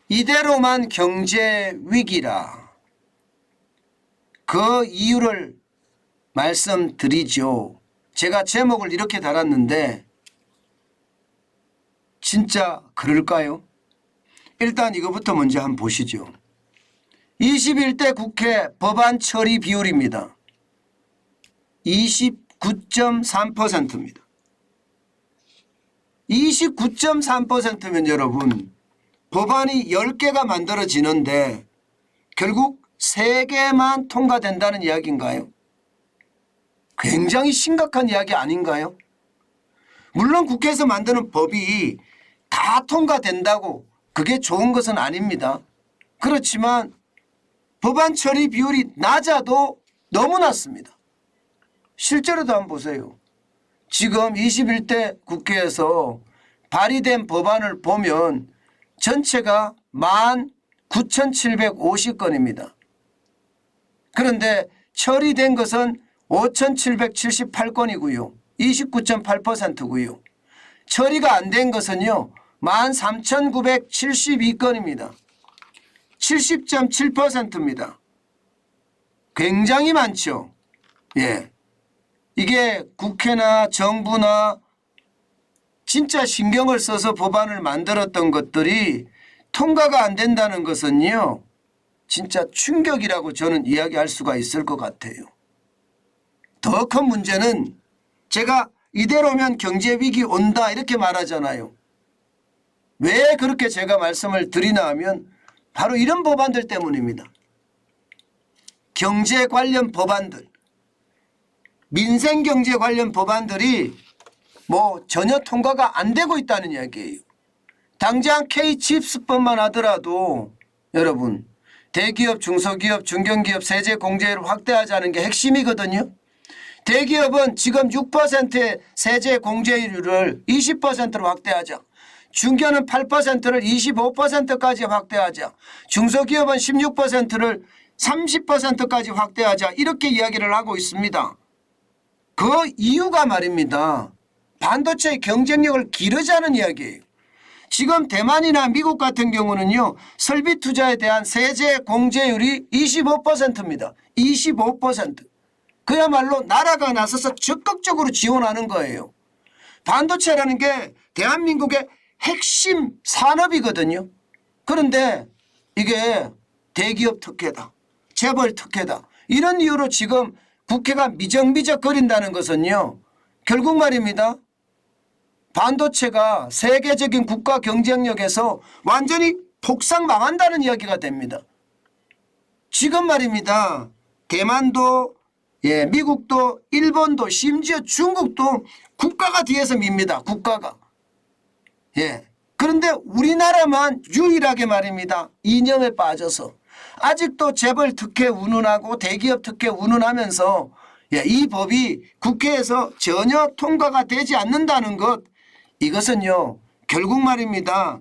이대로만 경제 위기라. 그 이유를 말씀드리죠. 제가 제목을 이렇게 달았는데 진짜 그럴까요? 일단 이거부터 먼저 한번 보시죠. 21대 국회 법안 처리 비율입니다. 29.3%입니다. 29.3%면 여러분 법안이 10개가 만들어지는데 결국 3개만 통과된다는 이야기인가요? 굉장히 심각한 이야기 아닌가요? 물론 국회에서 만드는 법이 다 통과된다고 그게 좋은 것은 아닙니다. 그렇지만 법안 처리 비율이 낮아도 너무 낮습니다. 실제로도 한번 보세요. 지금 21대 국회에서 발의된 법안을 보면 전체가 19,750건입니다. 그런데 처리된 것은 5,778건이고요. 29.8%고요. 처리가 안 된 것은요. 13,972건입니다. 70.7%입니다. 굉장히 많죠. 예. 이게 국회나 정부나 진짜 신경을 써서 법안을 만들었던 것들이 통과가 안 된다는 것은요. 진짜 충격이라고 저는 이야기할 수가 있을 것 같아요. 더 큰 문제는 제가 이대로면 경제위기 온다 이렇게 말하잖아요. 왜 그렇게 제가 말씀을 드리나 하면 바로 이런 법안들 때문입니다. 경제 관련 법안들, 민생경제 관련 법안들이 전혀 통과가 안 되고 있다는 이야기예요. 당장 K칩스법만 하더라도 여러분 대기업, 중소기업, 중견기업 세제 공제를 확대하자는 게 핵심이거든요. 대기업은 지금 6%의 세제 공제율을 20%로 확대하자. 중견은 8%를 25%까지 확대하자. 중소기업은 16%를 30%까지 확대하자. 이렇게 이야기를 하고 있습니다. 그 이유가 말입니다. 반도체의 경쟁력을 기르자는 이야기예요. 지금 대만이나 미국 같은 경우는요. 설비 투자에 대한 세제 공제율이 25%입니다. 25%. 그야말로 나라가 나서서 적극적으로 지원하는 거예요. 반도체라는 게 대한민국의 핵심 산업이거든요. 그런데 이게 대기업 특혜다. 재벌 특혜다. 이런 이유로 지금 국회가 미적미적거린다는 것은요. 결국 말입니다. 반도체가 세계적인 국가 경쟁력에서 완전히 폭삭 망한다는 이야기가 됩니다. 지금 말입니다. 대만도 미국도 일본도 심지어 중국도 국가가 뒤에서 밉니다. 국가가. 그런데 우리나라만 유일하게 말입니다. 이념에 빠져서 아직도 재벌 특혜 운운하고 대기업 특혜 운운하면서 이 법이 국회에서 전혀 통과가 되지 않는다는 것, 이것은요 결국 말입니다.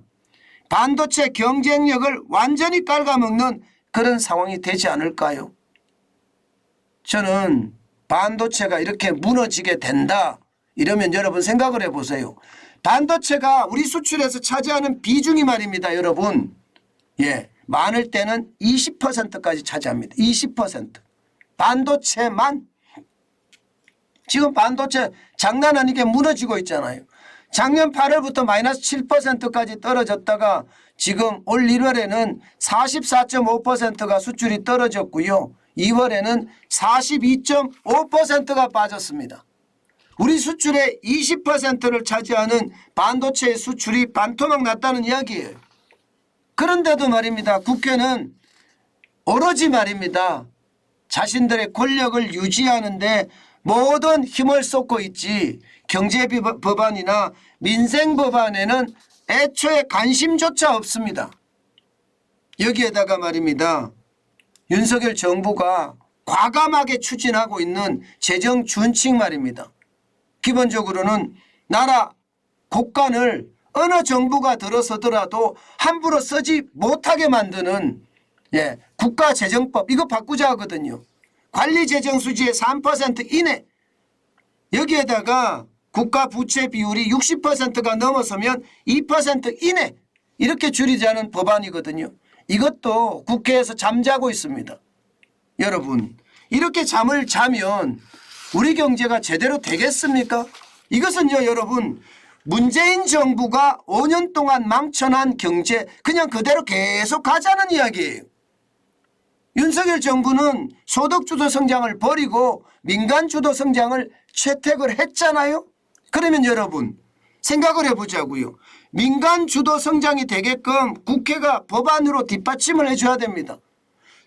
반도체 경쟁력을 완전히 깔아먹는 그런 상황이 되지 않을까요? 저는 반도체가 이렇게 무너지게 된다 이러면 여러분 생각을 해보세요. 반도체가 우리 수출에서 차지하는 비중이 말입니다. 여러분 많을 때는 20%까지 차지합니다. 20%. 반도체만. 지금 반도체 장난 아니게 무너지고 있잖아요. 작년 8월부터 마이너스 7%까지 떨어졌다가 지금 올 1월에는 44.5%가 수출이 떨어졌고요. 2월에는 42.5%가 빠졌습니다. 우리 수출의 20%를 차지하는 반도체의 수출이 반토막 났다는 이야기예요. 그런데도 말입니다. 국회는 오로지 말입니다. 자신들의 권력을 유지하는데 모든 힘을 쏟고 있지 경제법안이나 민생법안에는 애초에 관심조차 없습니다. 여기에다가 말입니다. 윤석열 정부가 과감하게 추진하고 있는 재정 준칙 말입니다. 기본적으로는 나라 곳간을 어느 정부가 들어서더라도 함부로 쓰지 못하게 만드는 국가재정법, 이거 바꾸자 하거든요. 관리재정수지의 3% 이내, 여기에다가 국가부채 비율이 60%가 넘어서면 2% 이내, 이렇게 줄이자는 법안이거든요. 이것도 국회에서 잠자고 있습니다. 여러분, 이렇게 잠을 자면 우리 경제가 제대로 되겠습니까? 이것은요, 여러분, 문재인 정부가 5년 동안 망쳐놓은 경제 그냥 그대로 계속 가자는 이야기예요. 윤석열 정부는 소득주도 성장을 버리고 민간주도 성장을 채택을 했잖아요. 그러면 여러분 생각을 해보자고요. 민간주도 성장이 되게끔 국회가 법안으로 뒷받침을 해줘야 됩니다.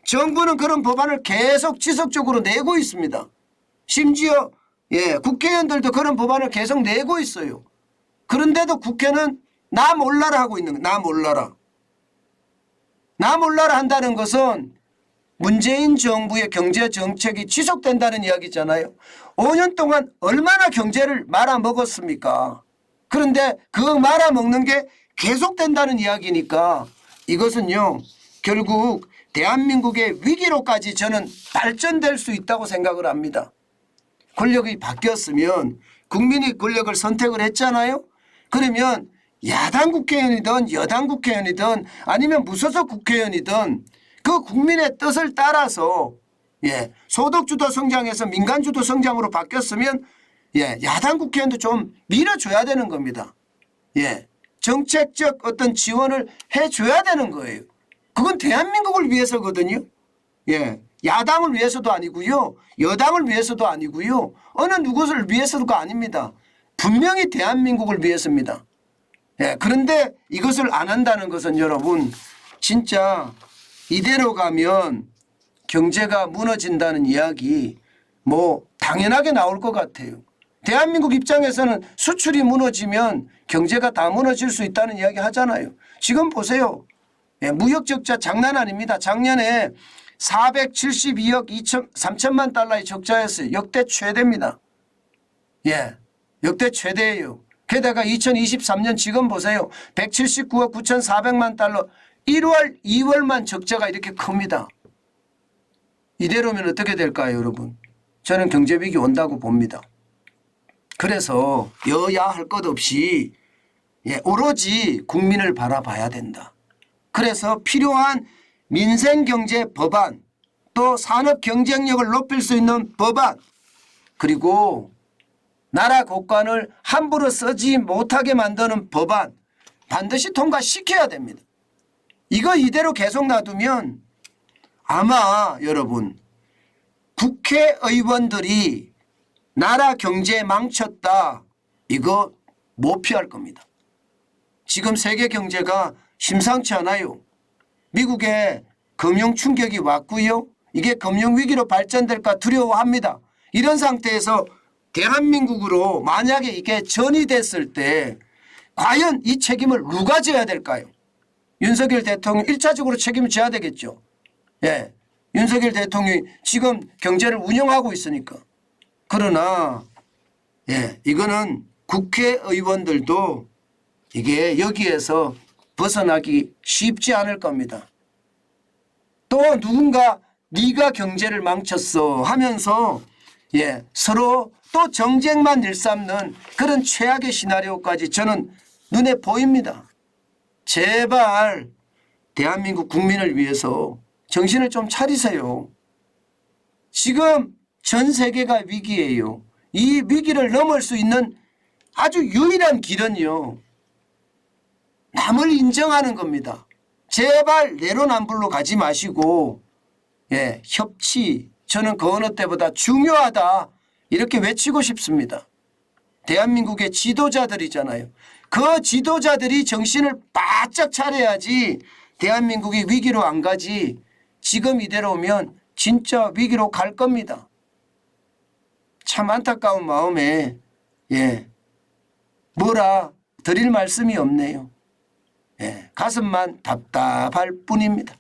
정부는 그런 법안을 계속 지속적으로 내고 있습니다. 심지어 국회의원들도 그런 법안을 계속 내고 있어요. 그런데도 국회는 나 몰라라 하고 있는 거예요. 나 몰라라. 나 몰라라 한다는 것은 문재인 정부의 경제정책이 지속된다는 이야기잖아요. 5년 동안 얼마나 경제를 말아먹었습니까? 그런데 그 말아먹는 게 계속된다는 이야기니까 이것은요 결국 대한민국의 위기로까지 저는 발전될 수 있다고 생각을 합니다. 권력이 바뀌었으면 국민이 권력을 선택을 했잖아요. 그러면 야당 국회의원이든 여당 국회의원이든 아니면 무소속 국회의원이든 그 국민의 뜻을 따라서 소득주도 성장에서 민간주도 성장으로 바뀌었으면 야당 국회의원도 좀 밀어줘야 되는 겁니다. 정책적 어떤 지원을 해줘야 되는 거예요. 그건 대한민국을 위해서거든요. 야당을 위해서도 아니고요. 여당을 위해서도 아니고요. 어느 누구를 위해서가 아닙니다. 분명히 대한민국을 위해서입니다. 그런데 이것을 안 한다는 것은 여러분 진짜 이대로 가면 경제가 무너진다는 이야기 뭐 당연하게 나올 것 같아요. 대한민국 입장에서는 수출이 무너지면 경제가 다 무너질 수 있다는 이야기 하잖아요. 지금 보세요. 무역 적자 장난 아닙니다. 작년에 472억 3천만 달러의 적자였어요. 역대 최대입니다. 역대 최대예요. 게다가 2023년 지금 보세요. 179억 9,400만 달러 1월 2월만 적자가 이렇게 큽니다. 이대로면 어떻게 될까요 여러분? 저는 경제위기 온다고 봅니다. 그래서 여야 할 것 없이 오로지 국민을 바라봐야 된다. 그래서 필요한 민생경제 법안 또 산업 경쟁력을 높일 수 있는 법안 그리고 나라 국간을 함부로 쓰지 못하게 만드는 법안 반드시 통과시켜야 됩니다. 이거 이대로 계속 놔두면 아마 여러분 국회의원들이 나라 경제 망쳤다 이거 못 피할 겁니다. 지금 세계 경제가 심상치 않아요. 미국에 금융 충격이 왔고요. 이게 금융위기로 발전될까 두려워합니다. 이런 상태에서 대한민국으로 만약에 이게 전이됐을 때 과연 이 책임을 누가 져야 될까요? 윤석열 대통령 1차적으로 책임을 져야 되겠죠. 윤석열 대통령이 지금 경제를 운영하고 있으니까. 그러나 이거는 국회의원들도 이게 여기에서 벗어나기 쉽지 않을 겁니다. 또 누군가 네가 경제를 망쳤어 하면서 서로 또 정쟁만 일삼는 그런 최악의 시나리오까지 저는 눈에 보입니다. 제발 대한민국 국민을 위해서 정신을 좀 차리세요. 지금 전 세계가 위기예요. 이 위기를 넘을 수 있는 아주 유일한 길은요. 남을 인정하는 겁니다. 제발 내로남불로 가지 마시고 협치 저는 그 어느 때보다 중요하다 이렇게 외치고 싶습니다. 대한민국의 지도자들이잖아요. 그 지도자들이 정신을 바짝 차려야지 대한민국이 위기로 안 가지 지금 이대로 오면 진짜 위기로 갈 겁니다. 참 안타까운 마음에 뭐라 드릴 말씀이 없네요. 가슴만 답답할 뿐입니다.